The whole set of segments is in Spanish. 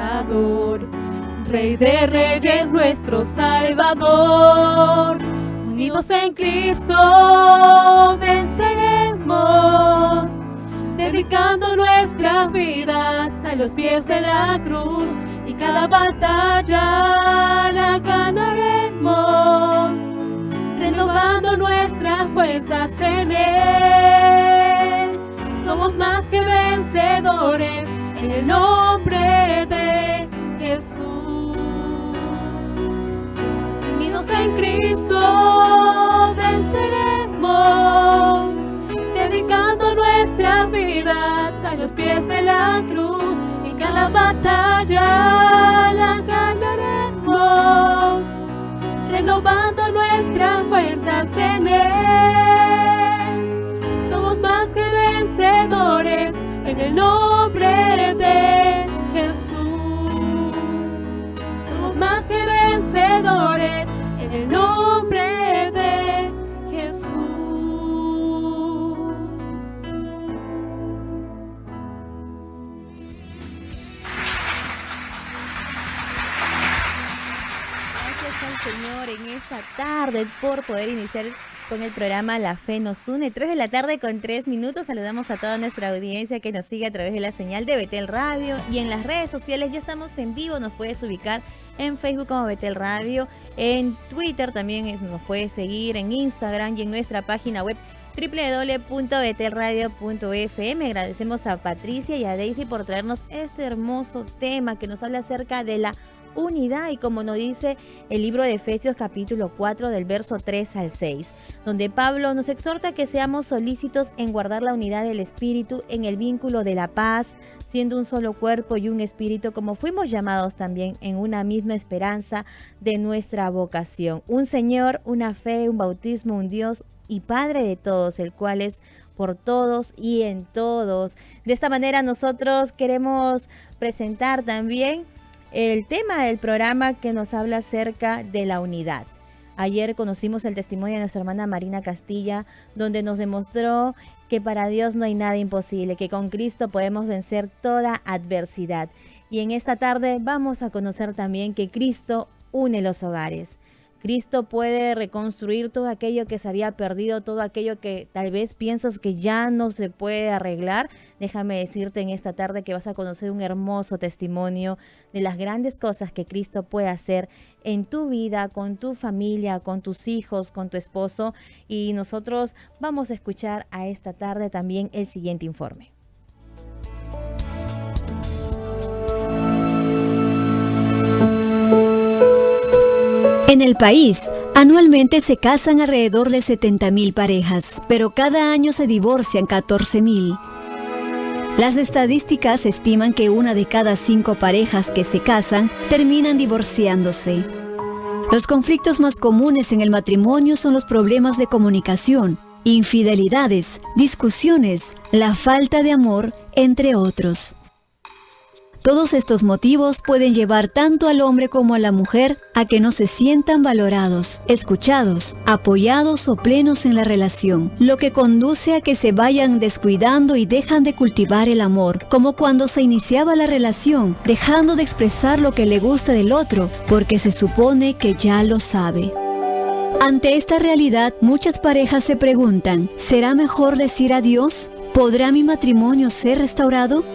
libertador, Rey de Reyes, nuestro Salvador. Unidos en Cristo venceremos, dedicando nuestras vidas a los pies de la cruz, y cada batalla la ganaremos, renovando nuestras fuerzas en Él. Somos más que vencedores en el nombre de Jesús. Unidos en Cristo venceremos, dedicando nuestras vidas a los pies de la cruz, y cada batalla la ganaremos, renovando nuestras fuerzas en Él. Somos más que vencedores en el nombre de Jesús. Somos más que vencedores en el nombre de Jesús. Gracias al Señor en esta tarde por poder iniciar con el programa La Fe nos une. 3:03 p.m. Saludamos a toda nuestra audiencia que nos sigue a través de la señal de Betel Radio y en las redes sociales. Ya estamos en vivo, nos puedes ubicar en Facebook como Betel Radio, en Twitter también nos puedes seguir, en Instagram y en nuestra página web www.betelradio.fm. Agradecemos a Patricia y a Daisy por traernos este hermoso tema que nos habla acerca de la unidad, y como nos dice el libro de Efesios capítulo 4 del verso 3 al 6, donde Pablo nos exhorta que seamos solícitos en guardar la unidad del espíritu en el vínculo de la paz, siendo un solo cuerpo y un espíritu, como fuimos llamados también en una misma esperanza de nuestra vocación. Un Señor, una fe, un bautismo, un Dios y Padre de todos, el cual es por todos y en todos. De esta manera nosotros queremos presentar también el tema del programa que nos habla acerca de la unidad. Ayer conocimos el testimonio de nuestra hermana Marina Castilla, donde nos demostró que para Dios no hay nada imposible, que con Cristo podemos vencer toda adversidad. Y en esta tarde vamos a conocer también que Cristo une los hogares. Cristo puede reconstruir todo aquello que se había perdido, todo aquello que tal vez piensas que ya no se puede arreglar. Déjame decirte en esta tarde que vas a conocer un hermoso testimonio de las grandes cosas que Cristo puede hacer en tu vida, con tu familia, con tus hijos, con tu esposo. Y nosotros vamos a escuchar a esta tarde también el siguiente informe. En el país, anualmente se casan alrededor de 70,000 parejas, pero cada año se divorcian 14,000. Las estadísticas estiman que 1 de cada 5 parejas que se casan terminan divorciándose. Los conflictos más comunes en el matrimonio son los problemas de comunicación, infidelidades, discusiones, la falta de amor, entre otros. Todos estos motivos pueden llevar tanto al hombre como a la mujer a que no se sientan valorados, escuchados, apoyados o plenos en la relación, lo que conduce a que se vayan descuidando y dejan de cultivar el amor, como cuando se iniciaba la relación, dejando de expresar lo que le gusta del otro, porque se supone que ya lo sabe. Ante esta realidad, muchas parejas se preguntan, ¿será mejor decir adiós? ¿Podrá mi matrimonio ser restaurado?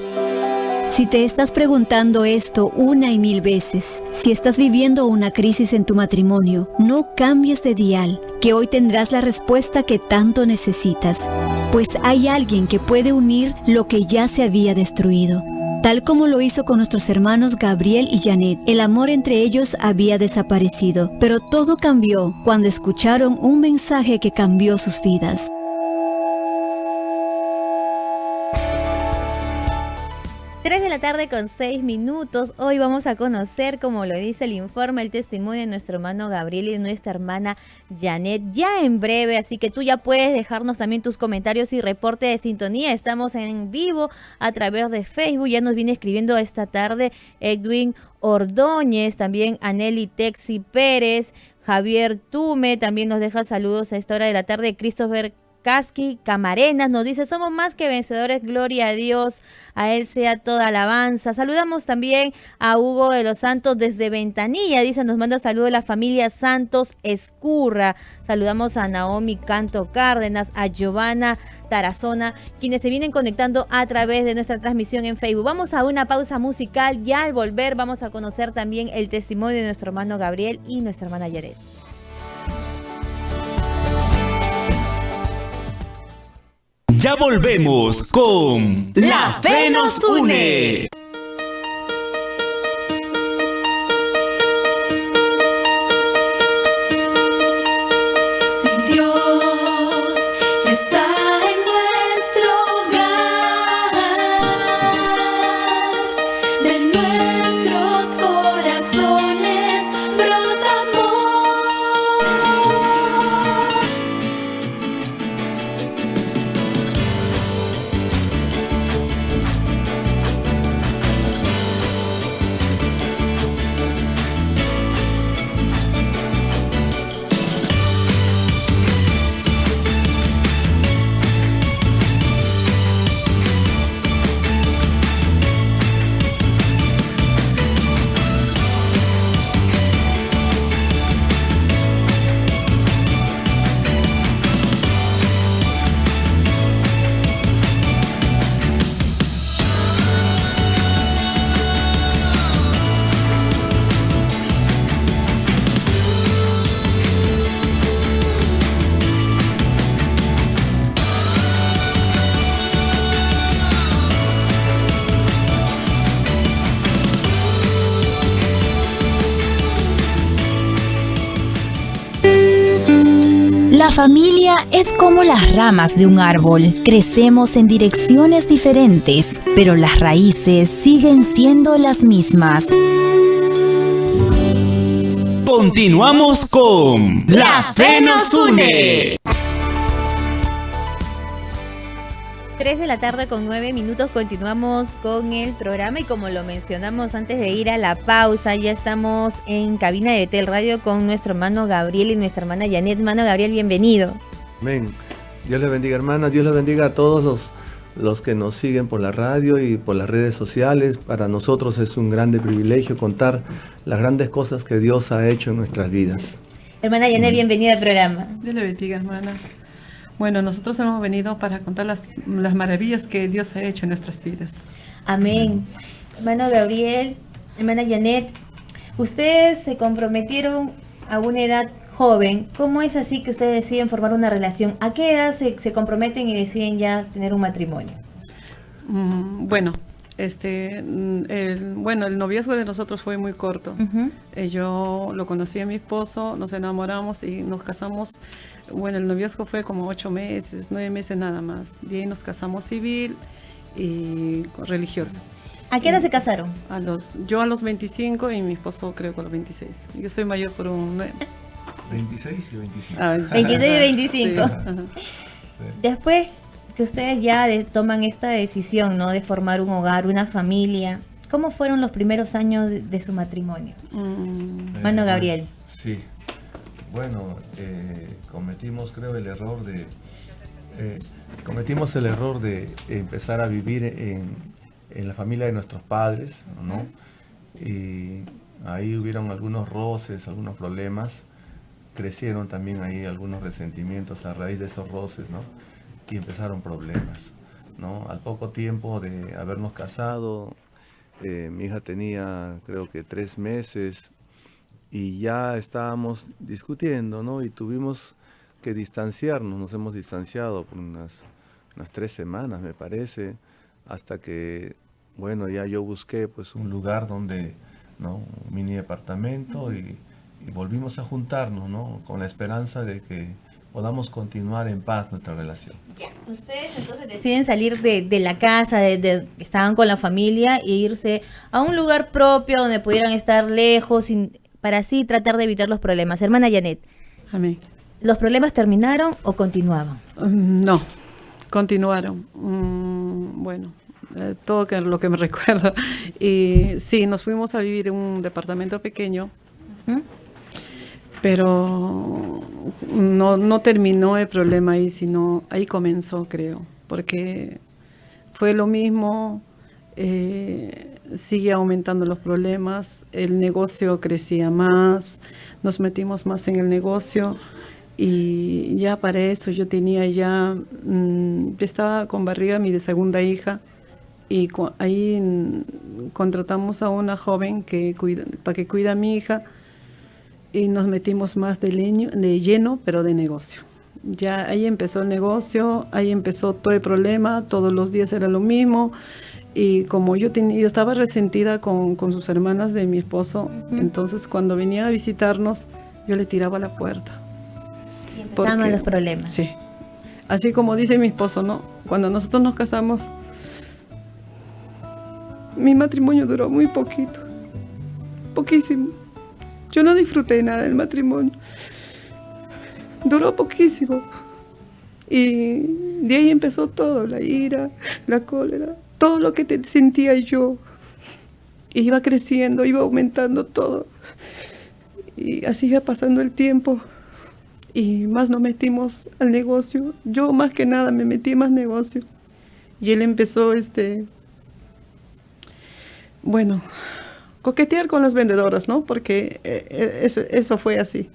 Si te estás preguntando esto 1 y 1000 veces, si estás viviendo una crisis en tu matrimonio, no cambies de dial, que hoy tendrás la respuesta que tanto necesitas, pues hay alguien que puede unir lo que ya se había destruido. Tal como lo hizo con nuestros hermanos Gabriel y Janet, el amor entre ellos había desaparecido, pero todo cambió cuando escucharon un mensaje que cambió sus vidas. 3:06 p.m. Hoy vamos a conocer, como lo dice el informe, el testimonio de nuestro hermano Gabriel y de nuestra hermana Janet, ya en breve, así que tú ya puedes dejarnos también tus comentarios y reporte de sintonía. Estamos en vivo a través de Facebook, ya nos viene escribiendo esta tarde Edwin Ordóñez, también Aneli Texi Pérez, Javier Tume, también nos deja saludos a esta hora de la tarde, Christopher Casqui Camarenas nos dice, somos más que vencedores, gloria a Dios, a Él sea toda alabanza. Saludamos también a Hugo de los Santos desde Ventanilla, dice, nos manda saludos a la familia Santos Escurra. Saludamos a Naomi Canto Cárdenas, a Giovanna Tarazona, quienes se vienen conectando a través de nuestra transmisión en Facebook. Vamos a una pausa musical, ya al volver vamos a conocer también el testimonio de nuestro hermano Gabriel y nuestra hermana Yaret. Ya volvemos con La Fe nos une. La familia es como las ramas de un árbol. Crecemos en direcciones diferentes, pero las raíces siguen siendo las mismas. Continuamos con La Fe nos une. 3 de la tarde con 9 minutos, continuamos con el programa y como lo mencionamos antes de ir a la pausa, ya estamos en cabina de Tel Radio con nuestro hermano Gabriel y nuestra hermana Yanet. Hermano Gabriel, bienvenido. Amén. Dios les bendiga, hermanas. Dios les bendiga a todos los que nos siguen por la radio y por las redes sociales. Para nosotros es un grande privilegio contar las grandes cosas que Dios ha hecho en nuestras vidas. Hermana Yanet, bienvenida al programa. Dios le bendiga, hermana. Bueno, nosotros hemos venido para contar las maravillas que Dios ha hecho en nuestras vidas. Amén. Hermano Gabriel, hermana Yanet, ustedes se comprometieron a una edad joven. ¿Cómo es así que ustedes deciden formar una relación? ¿A qué edad se comprometen y deciden ya tener un matrimonio? Bueno, el noviazgo de nosotros fue muy corto. Yo lo conocí a mi esposo, nos enamoramos y nos casamos. Bueno, el noviazgo fue como 8 meses, 9 meses nada más. De ahí nos casamos civil y religioso. ¿A qué edad se casaron? Yo a los 25 y mi esposo creo que a los 26. Yo soy mayor por un... 26 y 25. 26 y 25. Sí. Después que ustedes ya toman esta decisión, ¿no?, de formar un hogar, una familia, ¿cómo fueron los primeros años de su matrimonio? Hermano Gabriel. Sí. Bueno, cometimos el error de empezar a vivir en la familia de nuestros padres, ¿no? Y ahí hubieron algunos roces, algunos problemas. Crecieron también ahí algunos resentimientos a raíz de esos roces, ¿no? Y empezaron problemas, ¿no? Al poco tiempo de habernos casado, mi hija tenía creo que 3 meses y ya estábamos discutiendo, ¿no? Y tuvimos que distanciarnos, nos hemos distanciado por unas 3 semanas, me parece, hasta que, bueno, ya yo busqué pues un lugar donde, ¿no?, un mini departamento y volvimos a juntarnos, ¿no?, con la esperanza de que podamos continuar en paz nuestra relación. Ya. Ustedes entonces deciden salir de la casa, estaban con la familia, e irse a un lugar propio donde pudieran estar lejos, para así tratar de evitar los problemas. Hermana Yanet, Amén. ¿los problemas terminaron o continuaban? No, continuaron. Bueno, todo lo que me recuerdo. Y sí, nos fuimos a vivir en un departamento pequeño. Pero no terminó el problema ahí, sino ahí comenzó, creo, porque fue lo mismo, sigue aumentando los problemas, el negocio crecía más, nos metimos más en el negocio y ya para eso yo tenía ya, estaba con barriga mi de segunda hija y ahí contratamos a una joven para que cuida a mi hija y nos metimos más de lleno, pero de negocio. Ya ahí empezó el negocio, ahí empezó todo el problema, todos los días era lo mismo. Y como yo estaba resentida con sus hermanas de mi esposo, entonces cuando venía a visitarnos, yo le tiraba la puerta. Y empezaban los problemas. Sí. Así como dice mi esposo, ¿no? Cuando nosotros nos casamos, mi matrimonio duró muy poquito. Poquísimo. Yo no disfruté nada del matrimonio. Duró poquísimo. Y de ahí empezó todo, la ira, la cólera, todo lo que sentía yo. Y iba creciendo, iba aumentando todo. Y así iba pasando el tiempo. Y más nos metimos al negocio. Yo más que nada me metí más negocio. Y él empezó, coquetear con las vendedoras, ¿no? Porque eso fue así.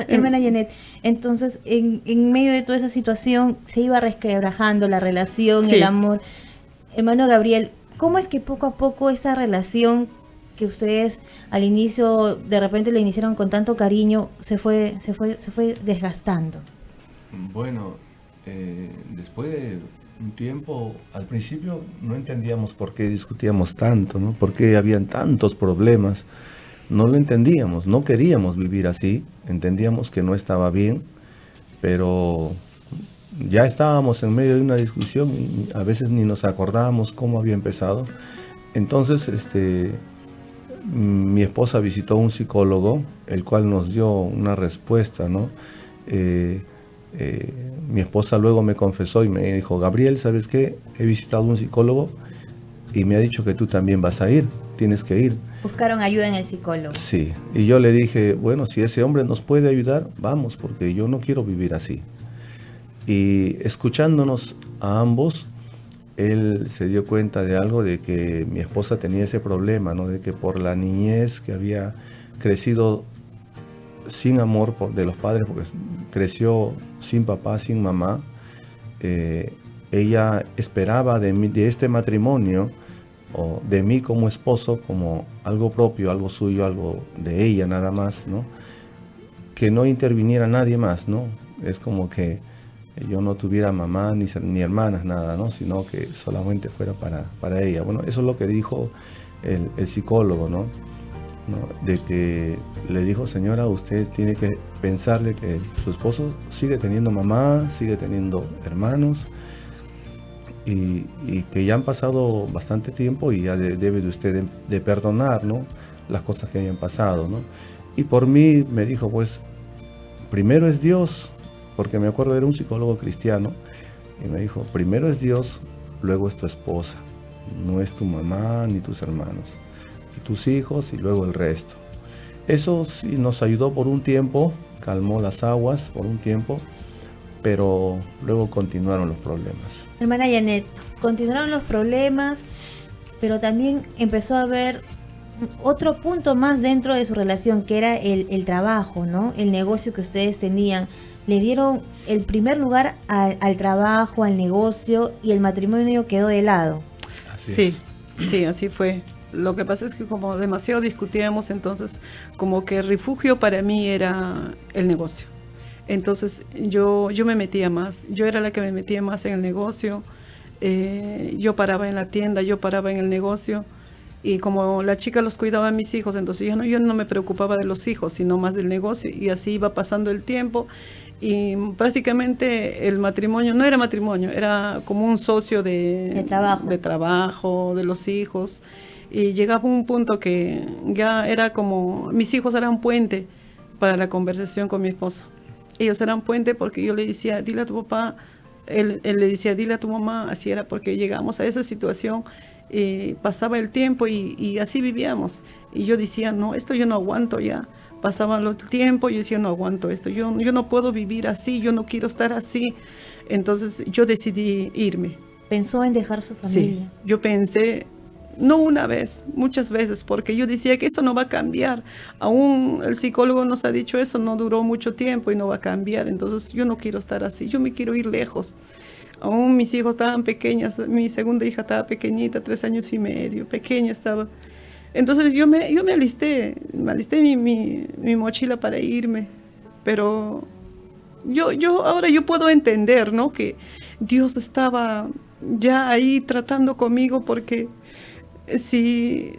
Hermana Janet, entonces en medio de toda esa situación se iba resquebrajando la relación, sí. El amor. Hermano Gabriel, ¿cómo es que poco a poco esa relación que ustedes al inicio de repente le iniciaron con tanto cariño se fue desgastando? Bueno, después de un tiempo, al principio no entendíamos por qué discutíamos tanto, ¿no? Por qué habían tantos problemas. No lo entendíamos, no queríamos vivir así, entendíamos que no estaba bien, pero ya estábamos en medio de una discusión y a veces ni nos acordábamos cómo había empezado. Entonces, mi esposa visitó a un psicólogo, el cual nos dio una respuesta, ¿no? Mi esposa luego me confesó y me dijo: Gabriel, ¿sabes qué? He visitado a un psicólogo y me ha dicho que tú también vas a ir, tienes que ir. Buscaron ayuda en el psicólogo. Sí, y yo le dije, bueno, si ese hombre nos puede ayudar, vamos, porque yo no quiero vivir así. Y escuchándonos a ambos, él se dio cuenta de algo, de que mi esposa tenía ese problema, ¿no? De que por la niñez que había crecido sin amor de los padres, porque creció sin papá, sin mamá, ella esperaba de este matrimonio, o de mí como esposo, como algo propio, algo suyo, algo de ella nada más, ¿no? Que no interviniera nadie más, ¿no? Es como que yo no tuviera mamá ni hermanas, nada, ¿no? Sino que solamente fuera para ella. Bueno, eso es lo que dijo el psicólogo, ¿no? De que le dijo: señora, usted tiene que pensar de que su esposo sigue teniendo mamá, sigue teniendo hermanos, y que ya han pasado bastante tiempo y ya debe de usted de perdonar, ¿no? Las cosas que hayan pasado, ¿no? Y por mí me dijo, pues, primero es Dios, porque me acuerdo era un psicólogo cristiano, y me dijo, primero es Dios, luego es tu esposa, no es tu mamá ni tus hermanos, y tus hijos y luego el resto. Eso sí nos ayudó por un tiempo, calmó las aguas por un tiempo, pero luego continuaron los problemas. Hermana Janet, continuaron los problemas, pero también empezó a haber otro punto más dentro de su relación, que era el trabajo, ¿no? El negocio que ustedes tenían. Le dieron el primer lugar al trabajo, al negocio, y el matrimonio quedó de lado. Sí, así fue. Lo que pasa es que como demasiado discutíamos, entonces como que el refugio para mí era el negocio. Entonces yo me metía más, yo era la que me metía más en el negocio, yo paraba en la tienda, yo paraba en el negocio, y como la chica los cuidaba a mis hijos, entonces yo no me preocupaba de los hijos, sino más del negocio, y así iba pasando el tiempo, y prácticamente el matrimonio no era matrimonio, era como un socio de trabajo, de los hijos, y llegaba un punto que ya era como, mis hijos eran puente para la conversación con mi esposo. Ellos eran puente porque yo le decía, dile a tu papá, él le decía, dile a tu mamá, así era, porque llegamos a esa situación pasaba el tiempo y así vivíamos. Y yo decía, no, esto yo no aguanto ya. Pasaba el tiempo y yo decía, no aguanto esto, yo no puedo vivir así, yo no quiero estar así. Entonces yo decidí irme. ¿Pensó en dejar su familia? Sí, yo pensé, no una vez, muchas veces, porque yo decía que esto no va a cambiar. Aún el psicólogo nos ha dicho eso, no duró mucho tiempo y no va a cambiar. Entonces yo no quiero estar así, yo me quiero ir lejos. Aún mis hijos estaban pequeñas, mi segunda hija estaba pequeñita, 3 años y medio, pequeña estaba. Entonces yo me alisté mi mochila para irme, pero ahora yo puedo entender, ¿no? Que Dios estaba ya ahí tratando conmigo, porque si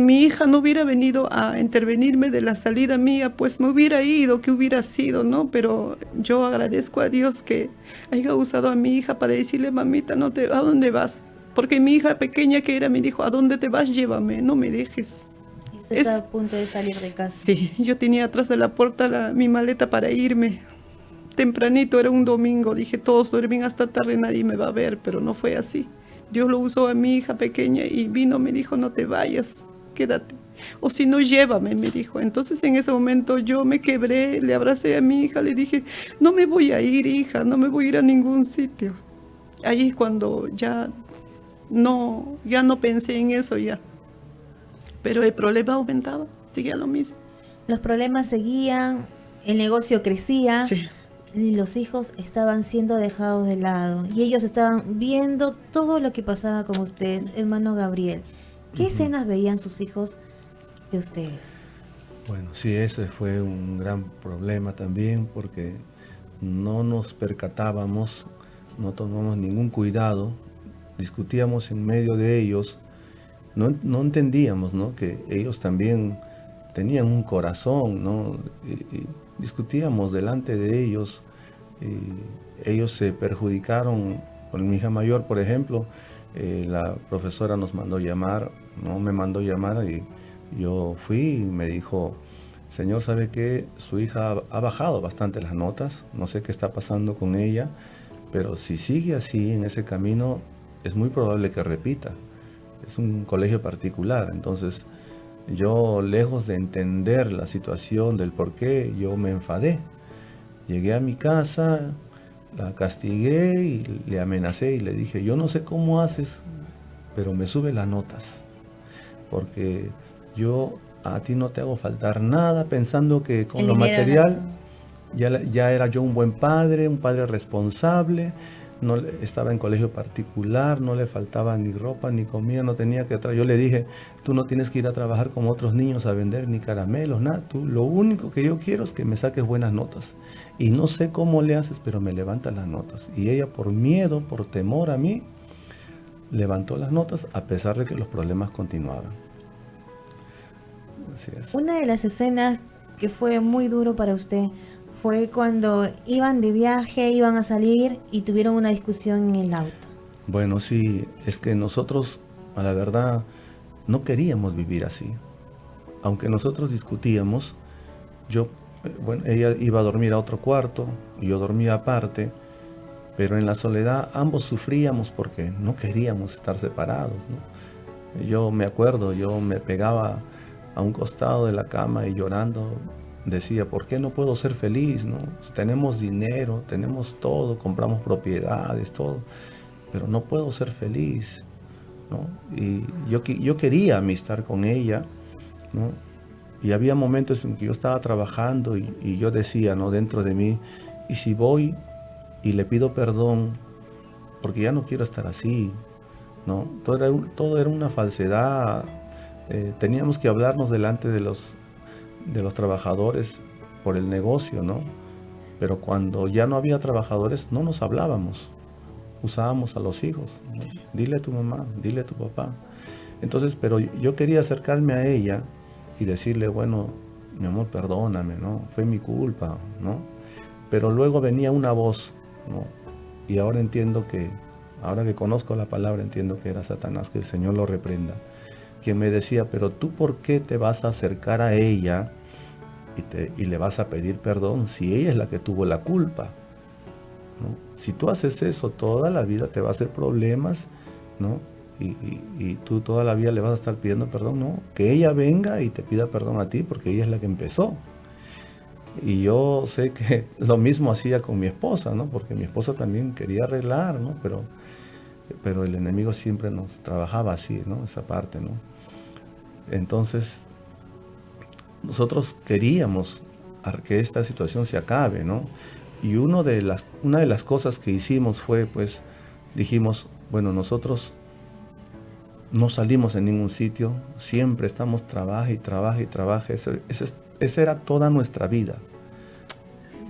mi hija no hubiera venido a intervenirme de la salida mía, pues me hubiera ido, ¿qué hubiera sido, no? Pero yo agradezco a Dios que haya usado a mi hija para decirle, mamita, ¿a dónde vas? Porque mi hija pequeña que era me dijo, ¿a dónde te vas? Llévame, no me dejes. ¿Y usted estaba a punto de salir de casa? Sí, yo tenía atrás de la puerta mi maleta para irme. Tempranito, era un domingo, dije, todos duermen hasta tarde, nadie me va a ver, pero no fue así. Dios lo usó a mi hija pequeña y vino, me dijo, no te vayas, quédate. O si no, llévame, me dijo. Entonces en ese momento yo me quebré, le abracé a mi hija, le dije, no me voy a ir, hija, no me voy a ir a ningún sitio. Ahí es cuando ya no pensé en eso ya. Pero el problema aumentaba, seguía lo mismo. Los problemas seguían, el negocio crecía. Sí. Y los hijos estaban siendo dejados de lado y ellos estaban viendo todo lo que pasaba con ustedes, hermano Gabriel. ¿Qué escenas veían sus hijos de ustedes? Bueno, sí, ese fue un gran problema también, porque no nos percatábamos, no tomamos ningún cuidado, discutíamos en medio de ellos, no entendíamos, ¿no? Que ellos también tenían un corazón, ¿no? Y discutíamos delante de ellos, ellos se perjudicaron. Con mi hija mayor, por ejemplo, la profesora nos mandó llamar, ¿no? Me mandó llamar y yo fui y me dijo, señor, ¿sabe qué? Su hija ha bajado bastante las notas, no sé qué está pasando con ella, pero si sigue así en ese camino, es muy probable que repita. Es un colegio particular, entonces yo, lejos de entender la situación del por qué, yo me enfadé. Llegué a mi casa, la castigué y le amenacé y le dije, yo no sé cómo haces, pero me sube las notas, porque yo a ti no te hago faltar nada, pensando que con lo material ya era yo un buen padre, un padre responsable. No, estaba en colegio particular, no le faltaba ni ropa ni comida, no tenía que traer. Yo le dije, tú no tienes que ir a trabajar como otros niños a vender ni caramelos, nada. Tú, lo único que yo quiero es que me saques buenas notas. Y no sé cómo le haces, pero me levantas las notas. Y ella, por miedo, por temor a mí, levantó las notas a pesar de que los problemas continuaban. Así es. Una de las escenas que fue muy duro para usted fue cuando iban de viaje, iban a salir y tuvieron una discusión en el auto. Bueno, sí, es que nosotros, a la verdad, no queríamos vivir así. Aunque nosotros discutíamos, ella iba a dormir a otro cuarto y yo dormía aparte, pero en la soledad ambos sufríamos porque no queríamos estar separados, ¿no? Yo me acuerdo, yo me pegaba a un costado de la cama y llorando decía, ¿por qué no puedo ser feliz, no? Tenemos dinero, tenemos todo, compramos propiedades, todo, pero no puedo ser feliz, ¿no? Y yo quería estar con ella, ¿no? Y había momentos en que yo estaba trabajando y yo decía, ¿no? Dentro de mí, ¿y si voy y le pido perdón? Porque ya no quiero estar así, ¿no? Todo era una falsedad. Teníamos que hablarnos delante de los trabajadores por el negocio, ¿no? Pero cuando ya no había trabajadores, no nos hablábamos. Usábamos a los hijos, ¿no? Dile a tu mamá, dile a tu papá. Entonces, pero yo quería acercarme a ella y decirle, bueno, mi amor, perdóname, ¿no? Fue mi culpa, ¿no? Pero luego venía una voz, ¿no? Y ahora ahora que conozco la palabra, entiendo que era Satanás, que el Señor lo reprenda, quien me decía, pero tú, ¿por qué te vas a acercar a ella y le vas a pedir perdón si ella es la que tuvo la culpa, ¿no? Si tú haces eso, toda la vida te va a hacer problemas, ¿no? y tú toda la vida le vas a estar pidiendo perdón, no, que ella venga y te pida perdón a ti porque ella es la que empezó. Y yo sé que lo mismo hacía con mi esposa, ¿no? Porque mi esposa también quería arreglar, ¿no? Pero el enemigo siempre nos trabajaba así, ¿no? Esa parte, ¿no? Entonces, nosotros queríamos que esta situación se acabe, ¿no? Y una de las cosas que hicimos fue, pues, dijimos, bueno, nosotros no salimos en ningún sitio, siempre estamos trabaje y trabaje y trabaje. Esa era toda nuestra vida.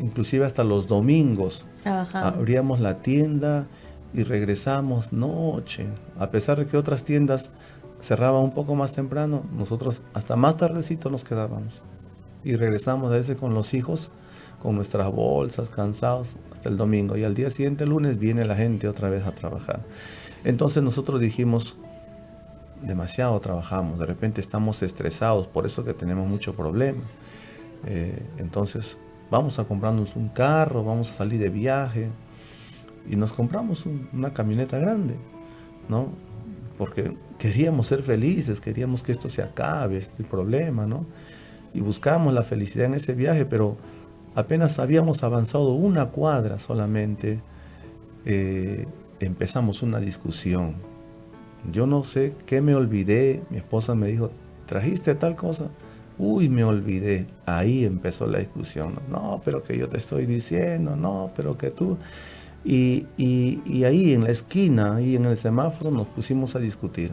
Inclusive hasta los domingos abríamos la tienda y regresamos noche. A pesar de que otras tiendas cerraban un poco más temprano, nosotros hasta más tardecito nos quedábamos. Y regresamos a veces con los hijos, con nuestras bolsas, cansados, hasta el domingo. Y al día siguiente, el lunes, viene la gente otra vez a trabajar. Entonces nosotros dijimos, demasiado trabajamos, de repente estamos estresados, por eso que tenemos mucho problema. Entonces vamos a comprarnos un carro, vamos a salir de viaje y nos compramos una camioneta grande, ¿no? Porque queríamos ser felices, queríamos que esto se acabe, el problema, ¿no? Y buscamos la felicidad en ese viaje, pero apenas habíamos avanzado una cuadra solamente, empezamos una discusión. Yo no sé qué me olvidé, mi esposa me dijo, ¿trajiste tal cosa? Uy, me olvidé. Ahí empezó la discusión. No, pero que yo te estoy diciendo, no, pero que tú... Y ahí en la esquina, ahí en el semáforo, nos pusimos a discutir.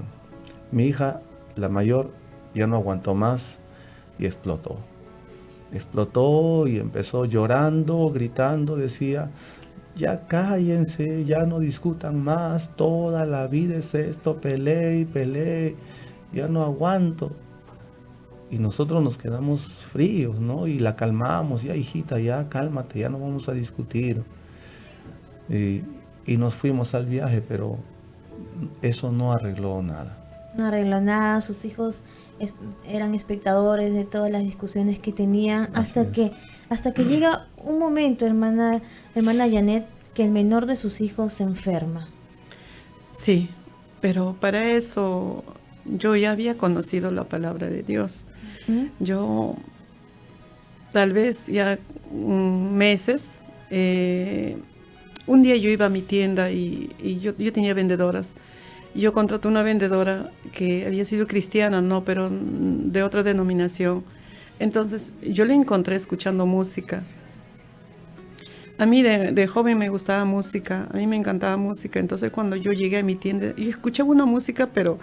Mi hija, la mayor, ya no aguantó más y explotó. Explotó y empezó llorando, gritando, decía... Ya cállense, ya no discutan más, toda la vida es esto, peleé y peleé, ya no aguanto. Y nosotros nos quedamos fríos, ¿no? Y la calmamos, ya hijita, ya cálmate, ya no vamos a discutir. Y nos fuimos al viaje, pero eso no arregló nada. No arregló nada, sus hijos eran espectadores de todas las discusiones que tenían, hasta que llega un momento, hermana Janet, que el menor de sus hijos se enferma. Sí, pero para eso yo ya había conocido la palabra de Dios. Yo, tal vez ya meses, un día yo iba a mi tienda y yo tenía vendedoras. Yo contraté una vendedora que había sido cristiana, no, pero de otra denominación. Entonces yo la encontré escuchando música. A mí de joven me gustaba música, a mí me encantaba música. Entonces cuando yo llegué a mi tienda, yo escuchaba una música, pero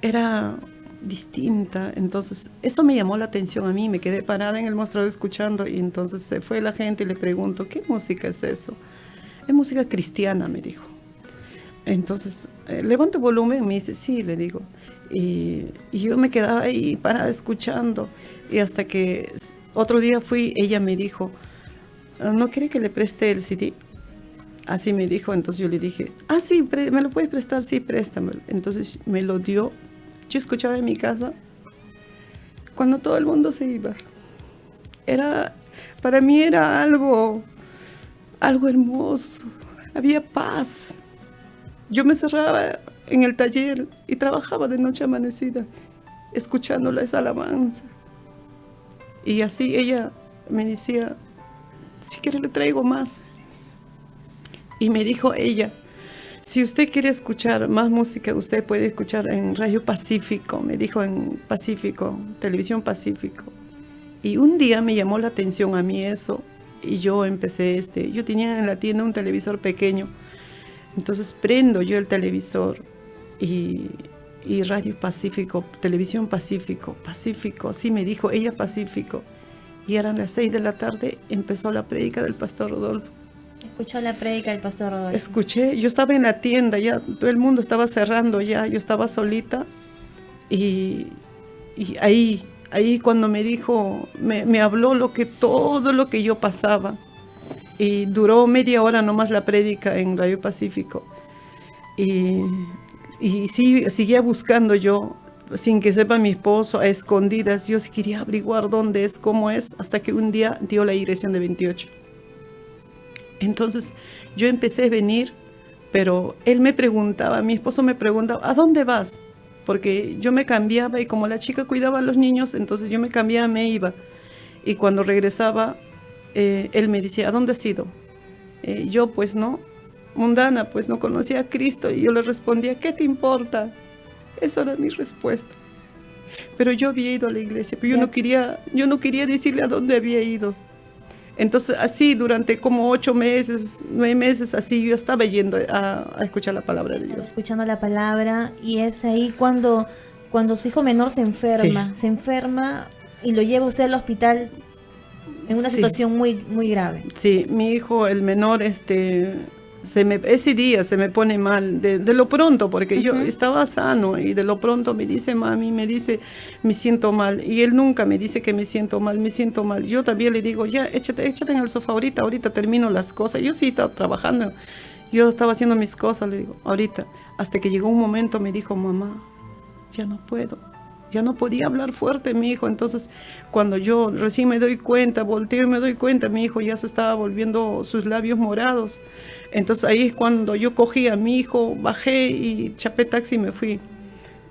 era distinta. Entonces eso me llamó la atención a mí, me quedé parada en el mostrador escuchando. Y entonces se fue la gente y le pregunto, ¿qué música es eso? Es música cristiana, me dijo. Entonces, levanto el volumen, me dice, sí, le digo. Y yo me quedaba ahí parada escuchando. Y hasta que otro día fui, ella me dijo, ¿no quiere que le preste el CD? Así me dijo. Entonces yo le dije, sí, ¿me lo puedes prestar? Sí, préstamelo. Entonces me lo dio. Yo escuchaba en mi casa cuando todo el mundo se iba. Para mí era algo hermoso. Había paz. Yo me cerraba en el taller y trabajaba de noche amanecida, escuchándola esa alabanza. Y así ella me decía, si quiere le traigo más. Y me dijo ella, si usted quiere escuchar más música, usted puede escuchar en Radio Pacífico, me dijo, en Pacífico, Televisión Pacífico. Y un día me llamó la atención a mí eso, y yo empecé yo tenía en la tienda un televisor pequeño. Entonces prendo yo el televisor y Radio Pacífico, Televisión Pacífico, sí me dijo ella, Pacífico. Y eran las 6 de la tarde, empezó la prédica del pastor Rodolfo. ¿Escuchó la prédica del pastor Rodolfo? Escuché, yo estaba en la tienda, ya todo el mundo estaba cerrando ya, yo estaba solita. Y ahí cuando me dijo, me habló todo lo que yo pasaba. Y duró media hora nomás la prédica en Radio Pacífico. Y sí, seguía buscando yo, sin que sepa mi esposo, a escondidas. Yo sí quería averiguar dónde es, cómo es, hasta que un día dio la dirección de 28. Entonces yo empecé a venir Pero él me preguntaba, mi esposo me preguntaba, ¿a dónde vas? Porque yo me cambiaba y como la chica cuidaba a los niños, entonces yo me cambiaba, me iba. Y cuando regresaba, él me decía, ¿a dónde has ido? Yo pues no, mundana, pues no conocía a Cristo. Y yo le respondía, ¿qué te importa? Esa era mi respuesta. Pero yo había ido a la iglesia, pero yo no quería decirle a dónde había ido. Entonces así durante como 8 meses, 9 meses, así yo estaba yendo a escuchar la palabra de Dios. Escuchando la palabra, y es ahí cuando su hijo menor se enferma y lo lleva usted al hospital en una situación muy, muy grave. Sí, mi hijo, el menor, ese día se me pone mal, de lo pronto, porque yo estaba sano y de lo pronto me dice, mami, me siento mal. Y él nunca me dice que me siento mal. Yo también le digo, ya, échate en el sofá ahorita termino las cosas. Yo sí estaba trabajando, yo estaba haciendo mis cosas, le digo, ahorita. Hasta que llegó un momento, me dijo, mamá, ya no puedo. Ya no podía hablar fuerte mi hijo. Entonces cuando yo recién me doy cuenta, volteo y me doy cuenta, mi hijo ya se estaba volviendo sus labios morados. Entonces ahí es cuando yo cogí a mi hijo, bajé y chapé taxi y me fui.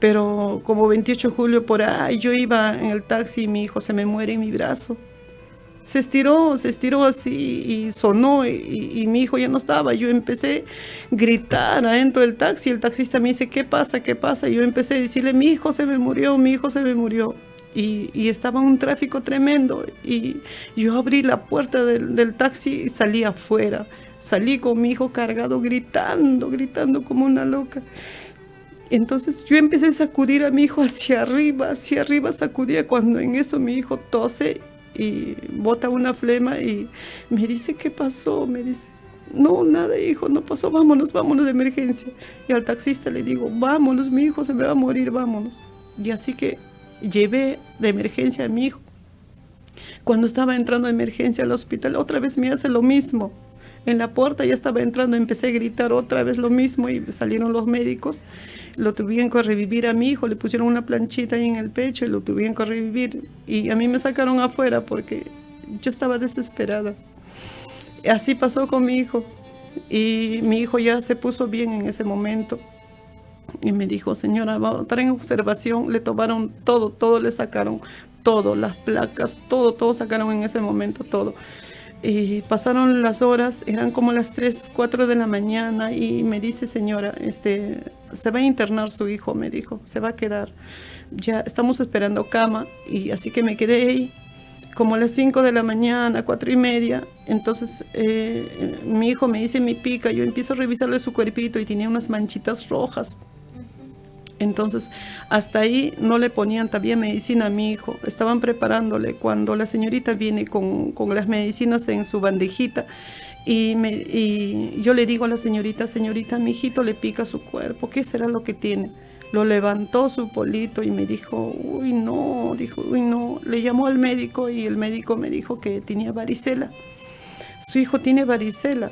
Pero como 28 de julio por ahí, yo iba en el taxi y mi hijo se me muere en mi brazo. Se estiró así y sonó y mi hijo ya no estaba. Yo empecé a gritar adentro del taxi. El taxista me dice, ¿qué pasa? Y yo empecé a decirle, mi hijo se me murió. Y estaba un tráfico tremendo. Y yo abrí la puerta del taxi y salí afuera. Salí con mi hijo cargado, gritando como una loca. Entonces yo empecé a sacudir a mi hijo hacia arriba sacudía. Cuando en eso mi hijo tose y bota una flema y me dice, ¿qué pasó? Me dice, no, nada, hijo, no pasó, vámonos de emergencia. Y al taxista le digo, vámonos, mi hijo se me va a morir, vámonos. Y así que llevé de emergencia a mi hijo. Cuando estaba entrando a emergencia al hospital, otra vez me hace lo mismo. En la puerta ya estaba entrando, empecé a gritar otra vez lo mismo y salieron los médicos. Lo tuvieron que revivir a mi hijo, le pusieron una planchita ahí en el pecho y lo tuvieron que revivir. Y a mí me sacaron afuera porque yo estaba desesperada. Así pasó con mi hijo. Y mi hijo ya se puso bien en ese momento. Y me dijo, señora, va a estar en observación. Le tomaron todo le sacaron, todo, las placas, todo sacaron en ese momento, todo. Y pasaron las horas, eran como las 3, 4 de la mañana y me dice, señora, se va a internar su hijo, me dijo, se va a quedar. Ya estamos esperando cama y así que me quedé ahí como a las 5 de la mañana, 4:30. Entonces mi hijo me dice, mi pica, yo empiezo a revisarle su cuerpito y tenía unas manchitas rojas. Entonces, hasta ahí no le ponían todavía medicina a mi hijo. Estaban preparándole cuando la señorita viene con las medicinas en su bandejita. Y yo le digo a la señorita, mi hijito le pica su cuerpo. ¿Qué será lo que tiene? Lo levantó su polito y me dijo, uy, no. Le llamó al médico y el médico me dijo que tenía varicela. Su hijo tiene varicela.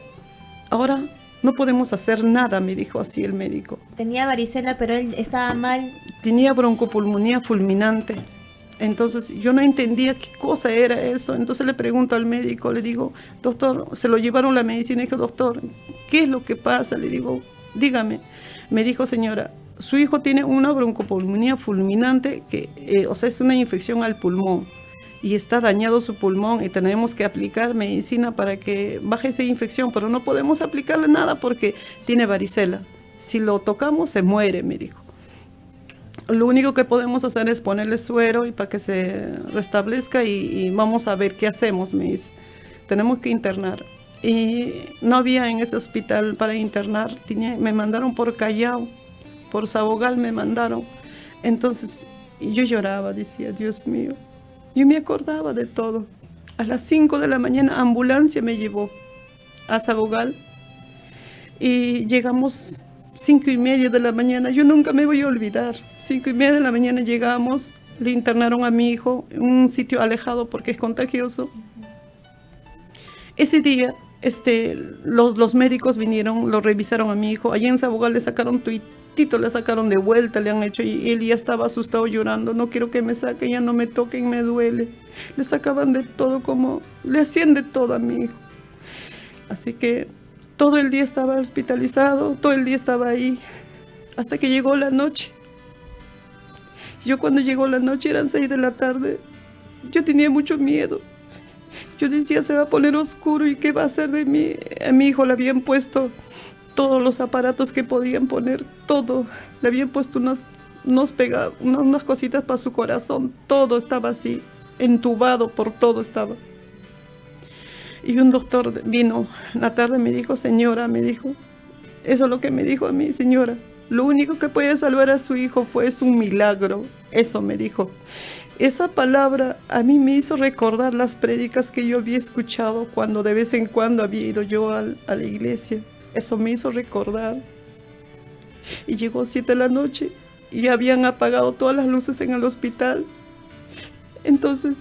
Ahora no podemos hacer nada, me dijo así el médico. Tenía varicela, pero él estaba mal. Tenía broncopulmonía fulminante. Entonces yo no entendía qué cosa era eso. Entonces le pregunto al médico, le digo, doctor, se lo llevaron la medicina. Y dije, doctor, ¿qué es lo que pasa? Le digo, dígame. Me dijo, señora, su hijo tiene una broncopulmonía fulminante, que, es una infección al pulmón. Y está dañado su pulmón y tenemos que aplicar medicina para que baje esa infección, pero no podemos aplicarle nada porque tiene varicela. Si lo tocamos se muere, me dijo. Lo único que podemos hacer es ponerle suero y para que se restablezca y vamos a ver qué hacemos, me dice. Tenemos que internar. Y no había en ese hospital para internar, me mandaron por Callao, por Sabogal me mandaron. Entonces yo lloraba, decía, Dios mío. Yo me acordaba de todo. A las 5 de la mañana, ambulancia me llevó a Sabogal. Y llegamos 5:30 de la mañana. Yo nunca me voy a olvidar. 5:30 de la mañana llegamos. Le internaron a mi hijo en un sitio alejado porque es contagioso. Ese día, los médicos vinieron, lo revisaron a mi hijo. Allá en Sabogal le sacaron le sacaron de vuelta, le han hecho, y él ya estaba asustado llorando, no quiero que me saquen, ya no me toquen, me duele. Le sacaban de todo, le hacían de todo a mi hijo. Así que Todo el día estaba hospitalizado, todo el día estaba ahí, hasta que llegó la noche. Yo cuando llegó la noche, eran 6 de la tarde, yo tenía mucho miedo. Yo decía, se va a poner oscuro y ¿qué va a hacer de mí? A mi hijo le habían puesto todos los aparatos que podían poner, todo. Le habían puesto unas cositas para su corazón, todo estaba así, entubado por todo estaba. Y un doctor vino en la tarde, me dijo, señora, me dijo, eso es lo que me dijo a mí, señora, lo único que puede salvar a su hijo es un milagro, eso me dijo. Esa palabra a mí me hizo recordar las prédicas que yo había escuchado cuando de vez en cuando había ido yo a la iglesia, eso me hizo recordar. Y llegó 7 de la noche y habían apagado todas las luces en el hospital. Entonces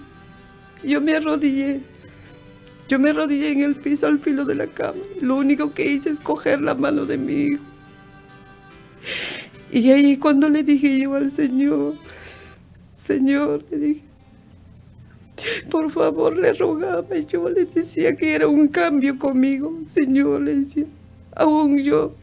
yo me arrodillé en el piso al filo de la cama. Lo único que hice es coger la mano de mi hijo. Y ahí cuando le dije yo al Señor, Señor, le dije, por favor, le rogaba. Yo le decía que era un cambio conmigo. Señor, le decía, aún yo.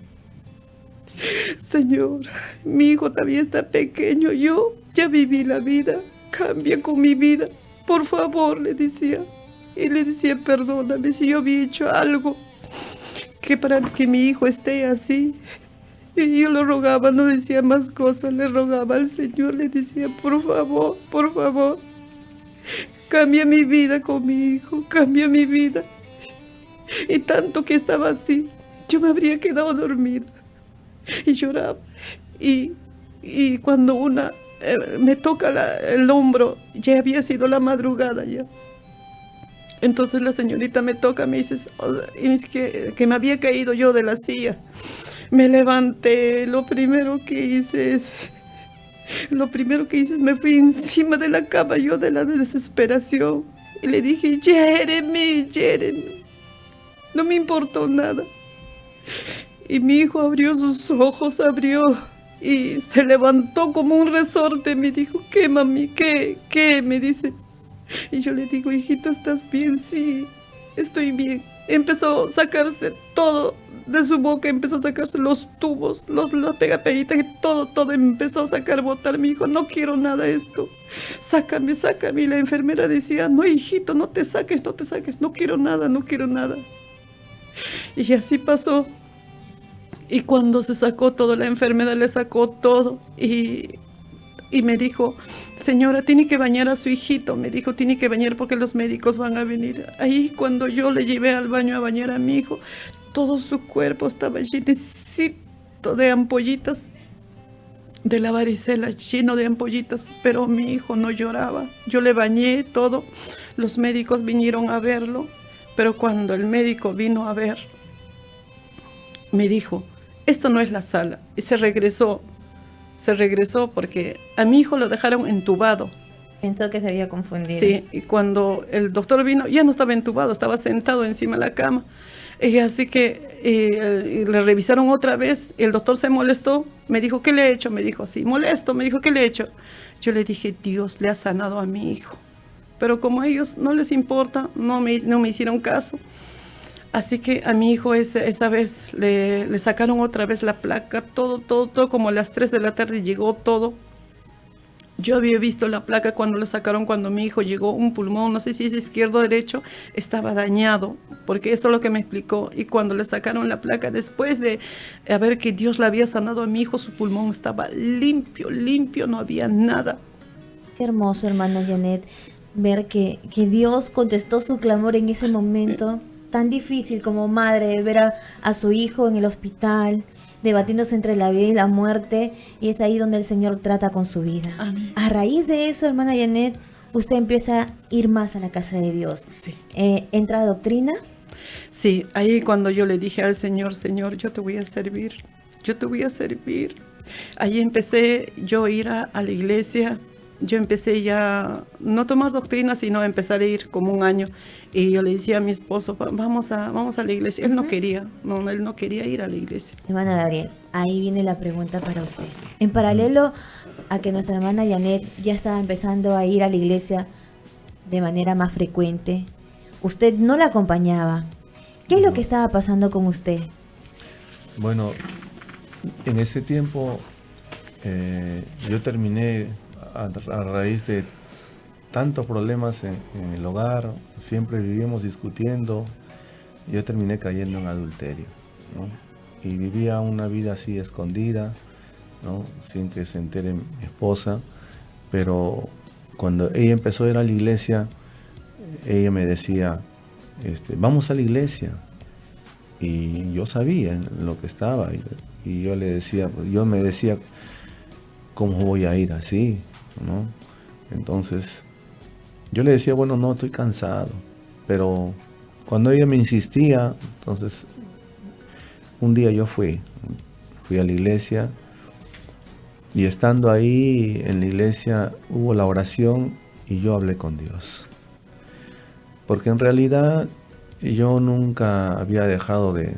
Señor, mi hijo todavía está pequeño. Yo ya viví la vida. Cambia con mi vida. Por favor, le decía. Y le decía, perdóname si yo había hecho algo que para que mi hijo esté así. Y yo lo rogaba, no decía más cosas, le rogaba al Señor, le decía, por favor, cambia mi vida con mi hijo, cambia mi vida. Y tanto que estaba así, yo me habría quedado dormida y lloraba. Y cuando me toca el hombro, ya había sido la madrugada ya. Entonces la señorita me toca, me dice que me había caído yo de la silla. Me levanté, lo primero que hice es me fui encima de la cama yo de la desesperación. Y le dije, Jeremy, no me importó nada. Y mi hijo abrió sus ojos, y se levantó como un resorte. Me dijo, ¿qué, mami? ¿Qué? Me dice. Y yo le digo, hijito, ¿estás bien? Sí, estoy bien. Empezó a sacarse todo de su boca, empezó a sacarse los tubos, las pegapeguitas, todo empezó a sacar, botar. Me dijo, no quiero nada de esto, sácame. Y la enfermera decía, no, hijito, no te saques, no quiero nada. Y así pasó. Y cuando se sacó todo, la enfermera le sacó todo y me dijo, señora, tiene que bañar a su hijito. Me dijo, tiene que bañar porque los médicos van a venir. Ahí cuando yo le llevé al baño a bañar a mi hijo, todo su cuerpo estaba llenecito de ampollitas, de la varicela, lleno de ampollitas, pero mi hijo no lloraba. Yo le bañé todo, los médicos vinieron a verlo, pero cuando el médico vino a ver, me dijo, esto no es la sala, y se regresó porque a mi hijo lo dejaron entubado. Pensó que se había confundido. Sí, y cuando el doctor vino, ya no estaba entubado, estaba sentado encima de la cama. Y así que le revisaron otra vez, y el doctor se molestó, me dijo, ¿qué le he hecho? Me dijo así, molesto, me dijo, ¿qué le he hecho? Yo le dije, Dios le ha sanado a mi hijo. Pero como a ellos no les importa, no me hicieron caso. Así que a mi hijo esa vez le sacaron otra vez la placa, todo, como a las 3 de la tarde llegó todo. Yo había visto la placa cuando le sacaron, cuando mi hijo llegó, un pulmón, no sé si es izquierdo o derecho, estaba dañado, porque eso es lo que me explicó. Y cuando le sacaron la placa, después de ver que Dios le había sanado a mi hijo, su pulmón estaba limpio, no había nada. Qué hermoso, hermana Janet, ver que Dios contestó su clamor en ese momento tan difícil como madre, ver a su hijo en el hospital, debatiéndose entre la vida y la muerte, y es ahí donde el Señor trata con su vida. Amén. A raíz de eso, hermana Janet, usted empieza a ir más a la casa de Dios. Sí. ¿Entra a doctrina? Sí, ahí cuando yo le dije al Señor, Señor, yo te voy a servir. Ahí empecé yo a ir a la iglesia. Yo empecé ya no a tomar doctrina, sino a empezar a ir como un año. Y yo le decía a mi esposo, vamos a la iglesia. Él no quería, él no quería ir a la iglesia. Hermana Gabriel, ahí viene la pregunta para usted. En paralelo a que nuestra hermana Janet ya estaba empezando a ir a la iglesia de manera más frecuente, usted no la acompañaba. ¿Qué es lo que estaba pasando con usted? Bueno, en ese tiempo yo terminé a raíz de tantos problemas en el hogar, siempre vivíamos discutiendo, yo terminé cayendo en adulterio, ¿no? Y vivía una vida así escondida, ¿no? Sin que se entere mi esposa, pero cuando ella empezó a ir a la iglesia, ella me decía, vamos a la iglesia, y yo sabía en lo que estaba, y yo le decía, yo me decía, ¿cómo voy a ir así? ¿No? Entonces, yo le decía, bueno, no, estoy cansado, pero cuando ella me insistía, entonces, un día yo fui a la iglesia, y estando ahí en la iglesia hubo la oración y yo hablé con Dios. Porque en realidad yo nunca había dejado de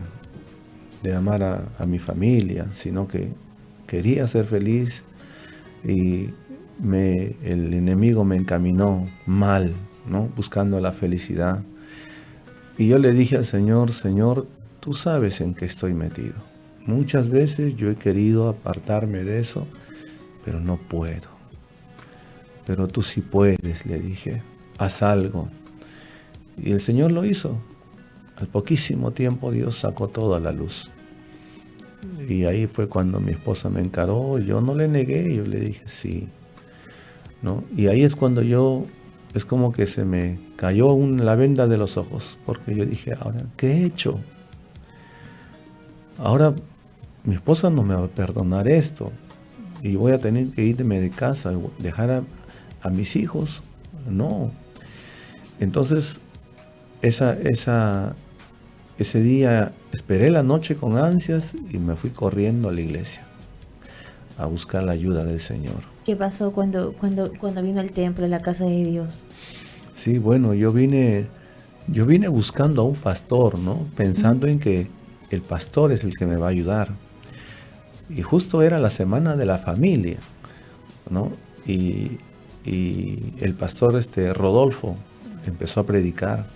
amar a mi familia, sino que quería ser feliz y el enemigo me encaminó mal, ¿no? Buscando la felicidad. Y yo le dije al Señor, Señor, tú sabes en qué estoy metido. Muchas veces yo he querido apartarme de eso, pero no puedo. Pero tú sí puedes, le dije, haz algo. Y el Señor lo hizo. Al poquísimo tiempo Dios sacó todo a la luz. Y ahí fue cuando mi esposa me encaró, yo no le negué, yo le dije sí, ¿no? Y ahí es cuando es como que se me cayó la venda de los ojos, porque yo dije, ahora, ¿qué he hecho? Ahora mi esposa no me va a perdonar esto, y voy a tener que irme de casa, dejar a mis hijos, no. Entonces, ese día esperé la noche con ansias y me fui corriendo a la iglesia a buscar la ayuda del Señor. ¿Qué pasó cuando vino al templo, a la casa de Dios? Sí, bueno, yo vine buscando a un pastor, ¿no? Pensando en que el pastor es el que me va a ayudar. Y justo era la semana de la familia, ¿no? Y el pastor Rodolfo empezó a predicar.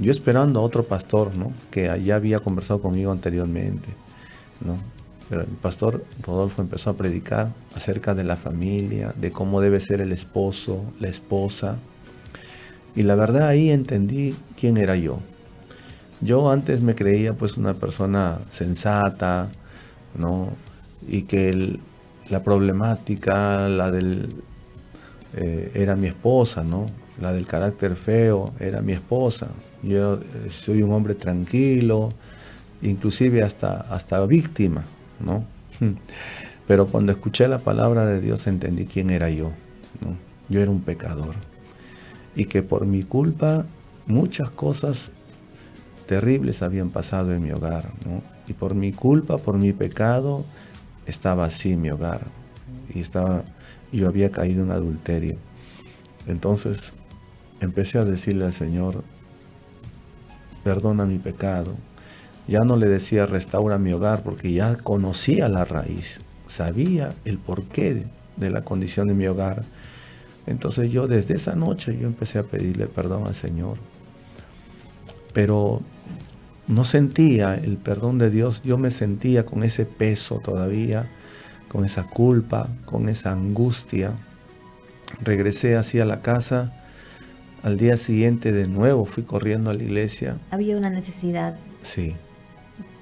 Yo esperando a otro pastor, ¿no? Que ya había conversado conmigo anteriormente, ¿no? Pero el pastor Rodolfo empezó a predicar acerca de la familia, de cómo debe ser el esposo, la esposa. Y la verdad ahí entendí quién era yo. Yo antes me creía pues una persona sensata, ¿no? Y que la problemática, era mi esposa, ¿no? La del carácter feo era mi esposa. Yo soy un hombre tranquilo, inclusive hasta víctima, ¿no? Pero cuando escuché la palabra de Dios entendí quién era yo, ¿no? Yo era un pecador. Y que por mi culpa muchas cosas terribles habían pasado en mi hogar, ¿no? Y por mi culpa, por mi pecado, estaba así mi hogar. Yo había caído en adulterio. Entonces empecé a decirle al Señor, perdona mi pecado. Ya no le decía restaura mi hogar porque ya conocía la raíz, sabía el porqué de la condición de mi hogar. Entonces yo desde esa noche yo empecé a pedirle perdón al Señor. Pero no sentía el perdón de Dios, yo me sentía con ese peso todavía, con esa culpa, con esa angustia. Regresé así a la casa. Al día siguiente de nuevo fui corriendo a la iglesia. Había una necesidad. Sí.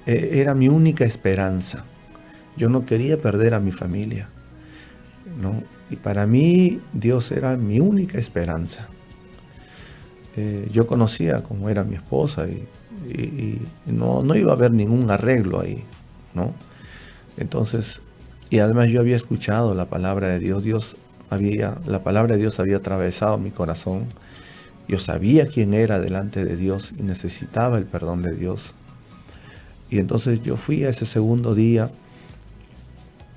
Era mi única esperanza. Yo no quería perder a mi familia, ¿no? Y para mí Dios era mi única esperanza. Yo conocía cómo era mi esposa y no iba a haber ningún arreglo ahí, ¿no? Entonces, y además yo había escuchado la palabra de Dios. La palabra de Dios había atravesado mi corazón. Yo sabía quién era delante de Dios y necesitaba el perdón de Dios. Y entonces yo fui a ese segundo día.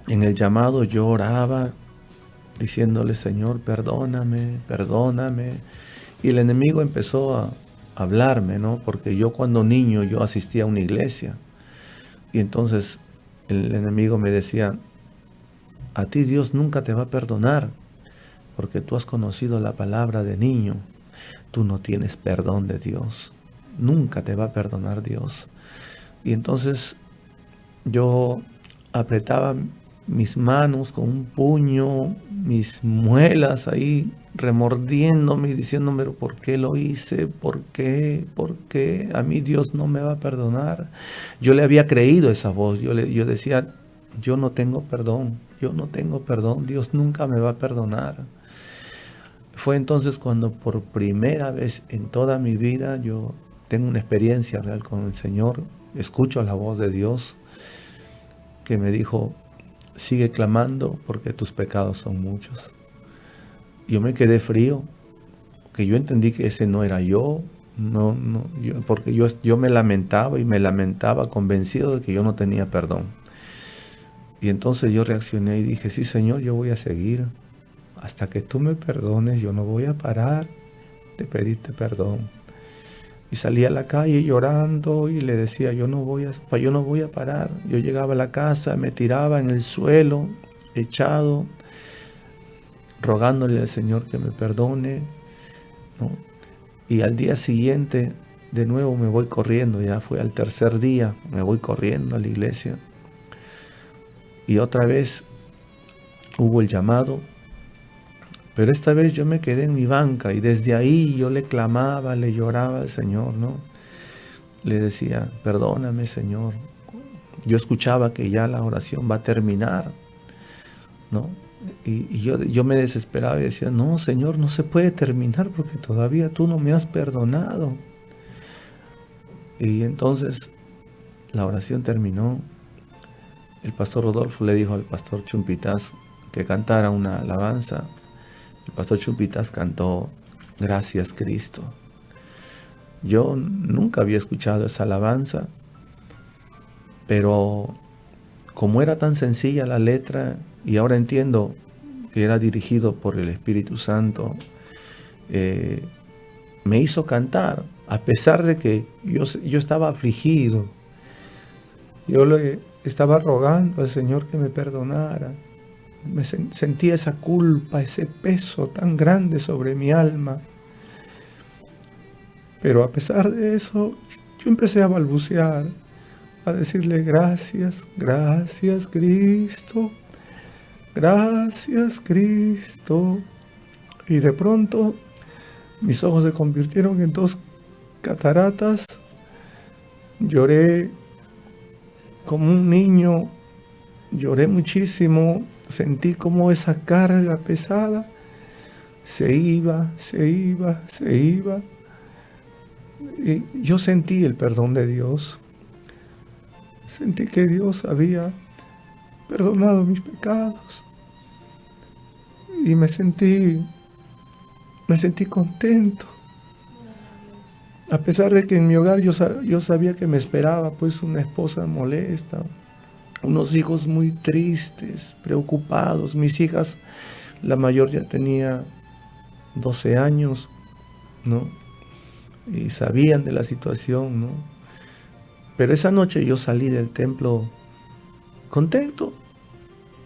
En el llamado yo oraba diciéndole, Señor, perdóname, perdóname. Y el enemigo empezó a hablarme, ¿no? Porque yo cuando niño yo asistía a una iglesia. Y entonces el enemigo me decía, a ti Dios nunca te va a perdonar porque tú has conocido la palabra de niño. Tú no tienes perdón de Dios. nunca te va a perdonar Dios. Y entonces yo apretaba mis manos con un puño, mis muelas ahí remordiéndome y diciéndome, pero ¿por qué lo hice? ¿Por qué? ¿Por qué? A mí Dios no me va a perdonar. Yo le había creído esa voz. Yo decía, yo no tengo perdón. Yo no tengo perdón. Dios nunca me va a perdonar. Fue entonces cuando por primera vez en toda mi vida yo tengo una experiencia real con el Señor. Escucho la voz de Dios que me dijo, sigue clamando porque tus pecados son muchos. Yo me quedé frío, que yo entendí que ese no era yo, porque yo me lamentaba convencido de que yo no tenía perdón. Y entonces yo reaccioné y dije, sí Señor, yo voy a seguir, hasta que tú me perdones, yo no voy a parar de pedirte perdón. Y salí a la calle llorando y le decía, yo no voy a parar. Yo llegaba a la casa, me tiraba en el suelo, echado, rogándole al Señor que me perdone, ¿no? Y al día siguiente, de nuevo me voy corriendo, ya fue al tercer día, me voy corriendo a la iglesia. Y otra vez hubo el llamado, pero esta vez yo me quedé en mi banca y desde ahí yo le clamaba, le lloraba al Señor, ¿no? Le decía, perdóname Señor. Yo escuchaba que ya la oración va a terminar, ¿no? Y yo me desesperaba y decía, no Señor, no se puede terminar porque todavía tú no me has perdonado. Y entonces la oración terminó. El pastor Rodolfo le dijo al pastor Chumpitaz que cantara una alabanza. El pastor Chumpitaz cantó Gracias Cristo. Yo nunca había escuchado esa alabanza, pero como era tan sencilla la letra y ahora entiendo que era dirigido por el Espíritu Santo, me hizo cantar, a pesar de que yo estaba afligido. Yo le estaba rogando al Señor que me perdonara. Me sentía esa culpa, ese peso tan grande sobre mi alma. Pero a pesar de eso, yo empecé a balbucear, a decirle gracias, gracias Cristo, gracias Cristo. Y de pronto mis ojos se convirtieron en 2 cataratas. Lloré como un niño, lloré muchísimo. Sentí como esa carga pesada se iba. Y yo sentí el perdón de Dios. Sentí que Dios había perdonado mis pecados. Y me sentí contento. A pesar de que en mi hogar yo sabía que me esperaba pues una esposa molesta, unos hijos muy tristes, preocupados. Mis hijas, la mayor ya tenía 12 años, ¿no? Y sabían de la situación, ¿no? Pero esa noche yo salí del templo contento.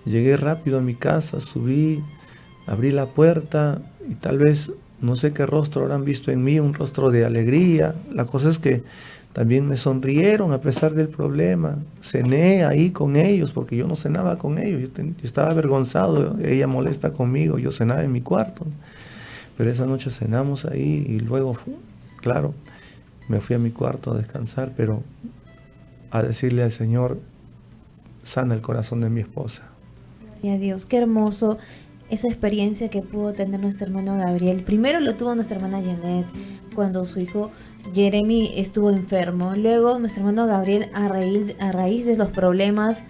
Llegué rápido a mi casa, subí, abrí la puerta y tal vez no sé qué rostro habrán visto en mí, un rostro de alegría. La cosa es que también me sonrieron a pesar del problema. Cené ahí con ellos, porque yo no cenaba con ellos. Yo estaba avergonzado, ella molesta conmigo, yo cenaba en mi cuarto. Pero esa noche cenamos ahí y luego, claro, me fui a mi cuarto a descansar, pero a decirle al Señor, sana el corazón de mi esposa. Gloria a Dios, qué hermoso esa experiencia que pudo tener nuestro hermano Gabriel. Primero lo tuvo nuestra hermana Janet cuando su hijo Jeremy estuvo enfermo. Luego nuestro hermano Gabriel, a raíz de los problemas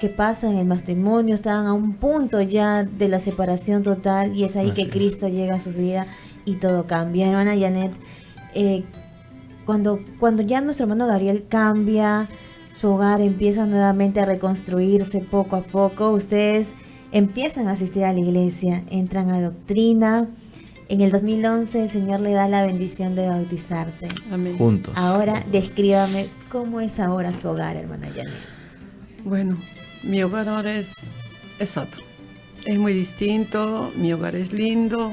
que pasan en el matrimonio, estaban a un punto ya de la separación total, y es ahí que Cristo llega a su vida y todo cambia. Hermana Janet, cuando ya nuestro hermano Gabriel cambia, su hogar empieza nuevamente a reconstruirse poco a poco, ustedes empiezan a asistir a la iglesia, entran a doctrina. En el 2011 el Señor le da la bendición de bautizarse. Amén. Juntos. Ahora descríbame cómo es ahora su hogar, hermana Janet. Bueno, mi hogar ahora es otro. Es muy distinto, mi hogar es lindo.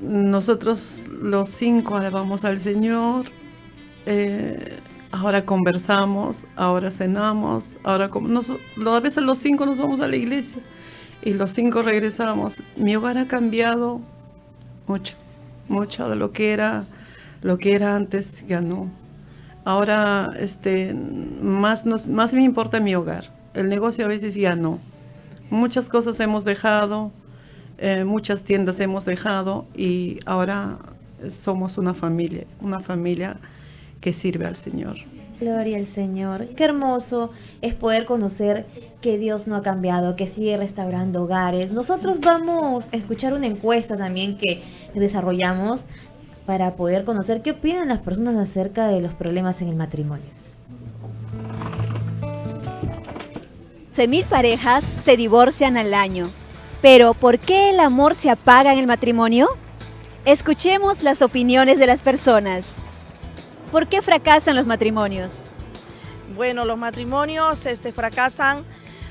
nosotros los 5 alabamos al Señor, ahora conversamos, ahora cenamos, ahora a veces los 5 nos vamos a la iglesia y los 5 regresamos. Mi hogar ha cambiado mucho, mucho de lo que era antes, ya no. Ahora más me importa mi hogar. El negocio a veces ya no. Muchas cosas hemos dejado, muchas tiendas hemos dejado y ahora somos una familia que sirve al Señor. Gloria al Señor. Qué hermoso es poder conocer que Dios no ha cambiado, que sigue restaurando hogares. Nosotros vamos a escuchar una encuesta también que desarrollamos para poder conocer qué opinan las personas acerca de los problemas en el matrimonio. 11.000 parejas se divorcian al año. Pero ¿por qué el amor se apaga en el matrimonio? Escuchemos las opiniones de las personas. ¿Por qué fracasan los matrimonios? Bueno, los matrimonios fracasan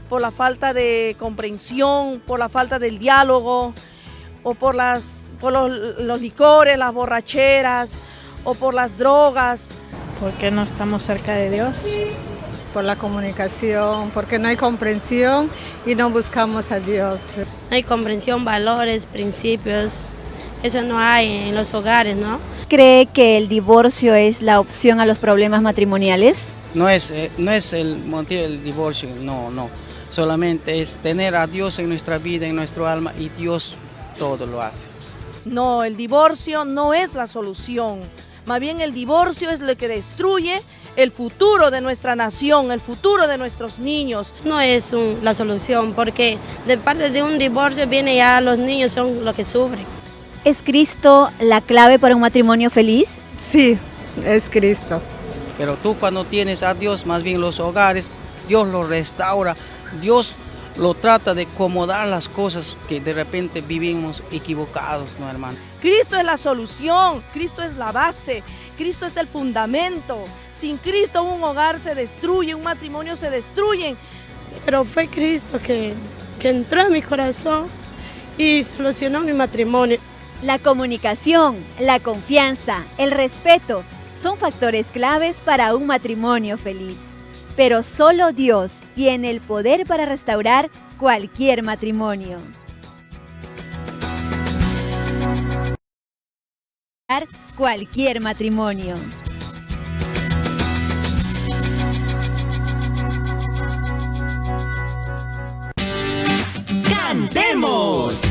por la falta de comprensión, por la falta del diálogo, o por los licores, las borracheras, o por las drogas. Porque no estamos cerca de Dios. Por la comunicación, porque no hay comprensión y no buscamos a Dios. No hay comprensión, valores, principios. Eso no hay en los hogares, ¿no? ¿Cree que el divorcio es la opción a los problemas matrimoniales? No es el motivo del divorcio, no. Solamente es tener a Dios en nuestra vida, en nuestro alma, y Dios todo lo hace. No, el divorcio no es la solución. Más bien el divorcio es lo que destruye el futuro de nuestra nación, el futuro de nuestros niños. No es la solución, porque de parte de un divorcio viene ya los niños son los que sufren. ¿Es Cristo la clave para un matrimonio feliz? Sí, es Cristo. Pero tú cuando tienes a Dios, más bien los hogares, Dios los restaura, Dios lo trata de acomodar las cosas que de repente vivimos equivocados, ¿no, hermano? Cristo es la solución, Cristo es la base, Cristo es el fundamento. Sin Cristo un hogar se destruye, un matrimonio se destruye. Pero fue Cristo que entró en mi corazón y solucionó mi matrimonio. La comunicación, la confianza, el respeto son factores claves para un matrimonio feliz. Pero solo Dios tiene el poder para restaurar cualquier matrimonio. Cualquier matrimonio. ¡Cantemos!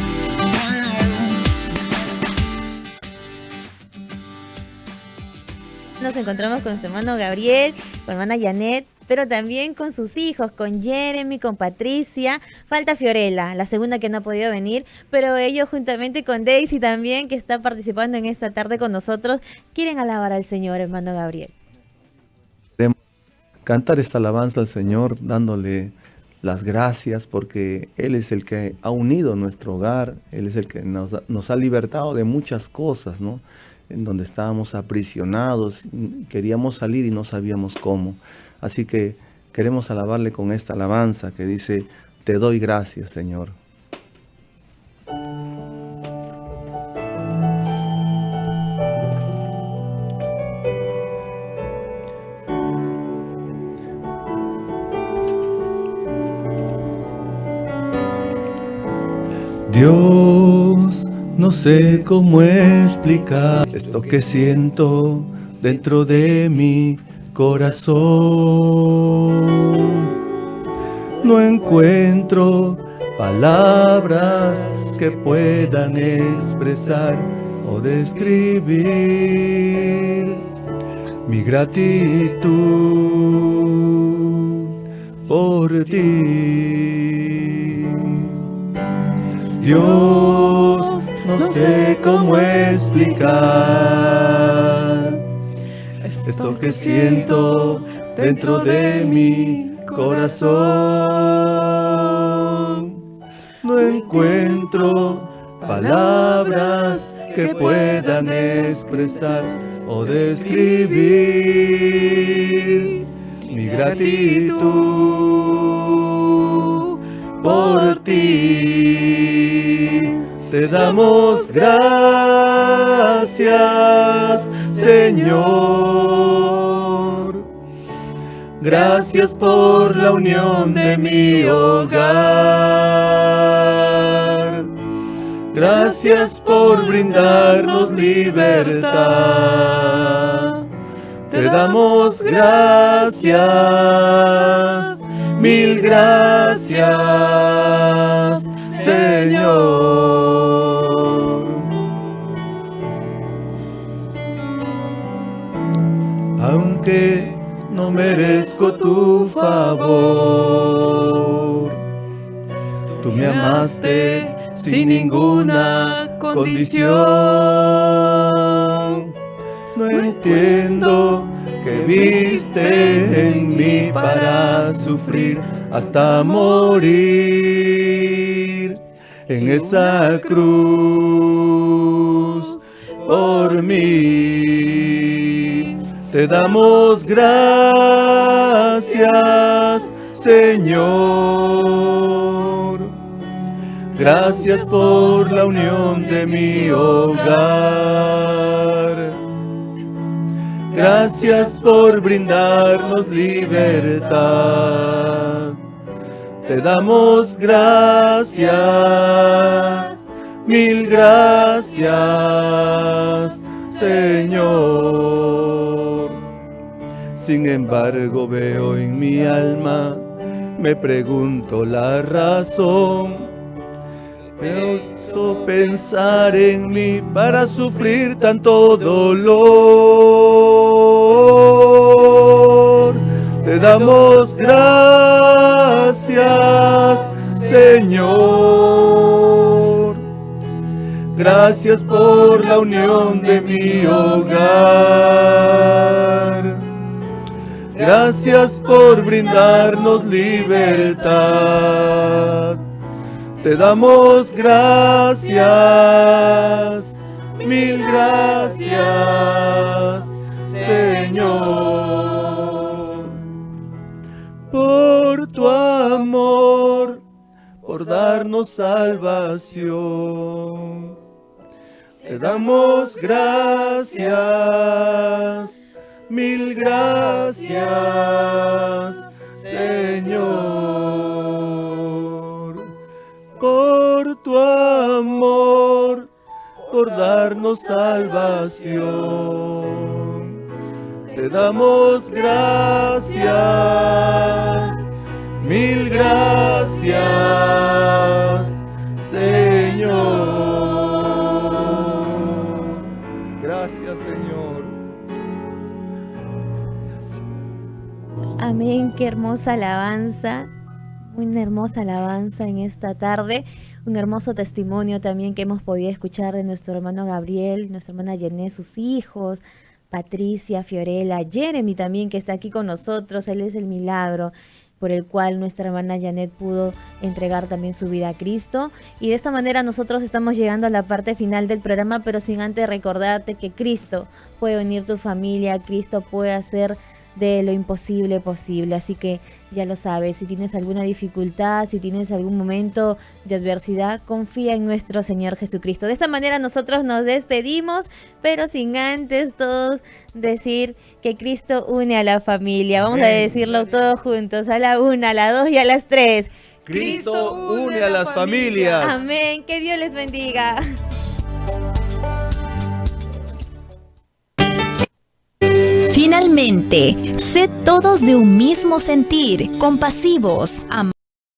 Nos encontramos con su hermano Gabriel, con hermana Janet, pero también con sus hijos, con Jeremy, con Patricia. Falta Fiorella, la segunda que no ha podido venir, pero ellos juntamente con Daisy también, que está participando en esta tarde con nosotros, quieren alabar al Señor, hermano Gabriel. Queremos cantar esta alabanza al Señor dándole las gracias porque Él es el que ha unido nuestro hogar, Él es el que nos ha libertado de muchas cosas, ¿no? En donde estábamos aprisionados, queríamos salir y no sabíamos cómo. Así que queremos alabarle con esta alabanza que dice, te doy gracias, Señor. Dios, no sé cómo explicar esto que siento dentro de mi corazón. No encuentro palabras que puedan expresar o describir mi gratitud por ti. Dios, no sé cómo explicar esto que siento dentro de mi corazón. No encuentro palabras que puedan expresar o describir mi gratitud por ti. Te damos gracias, gracias, Señor. Gracias por la unión de mi hogar. Gracias por brindarnos libertad. Te damos gracias, mil gracias, Señor. Aunque no merezco tu favor, tú me amaste sin ninguna condición. No entiendo que viste en mí para sufrir hasta morir en esa cruz por mí. Te damos gracias, Señor. Gracias por la unión de mi hogar. Gracias por brindarnos libertad. Te damos gracias, mil gracias, Señor. Sin embargo, veo en mi alma, me pregunto la razón. Me hizo pensar en mí para sufrir tanto dolor. Te damos gracias, Señor. Gracias por la unión de mi hogar. Gracias por brindarnos libertad. Te damos gracias, mil gracias, Señor, por tu amor, por darnos salvación. Te damos gracias, mil gracias, Señor, por tu amor, por darnos salvación. Te damos gracias, mil gracias, Señor. Gracias, Señor. Amén, qué hermosa alabanza. Una hermosa alabanza en esta tarde, un hermoso testimonio también que hemos podido escuchar de nuestro hermano Gabriel, nuestra hermana Yené, sus hijos, Patricia, Fiorella, Jeremy también que está aquí con nosotros. Él es el milagro por el cual nuestra hermana Janet pudo entregar también su vida a Cristo. Y de esta manera nosotros estamos llegando a la parte final del programa, pero sin antes recordarte que Cristo puede unir tu familia, Cristo puede hacer de lo imposible posible. Así que ya lo sabes, si tienes alguna dificultad, si tienes algún momento de adversidad, confía en nuestro Señor Jesucristo. De esta manera nosotros nos despedimos, pero sin antes todos decir que Cristo une a la familia. Vamos a decirlo todos juntos, a la 1, a la 2 y a las 3. Cristo une a las familias. Amén, que Dios les bendiga. Finalmente, sed todos de un mismo sentir, compasivos,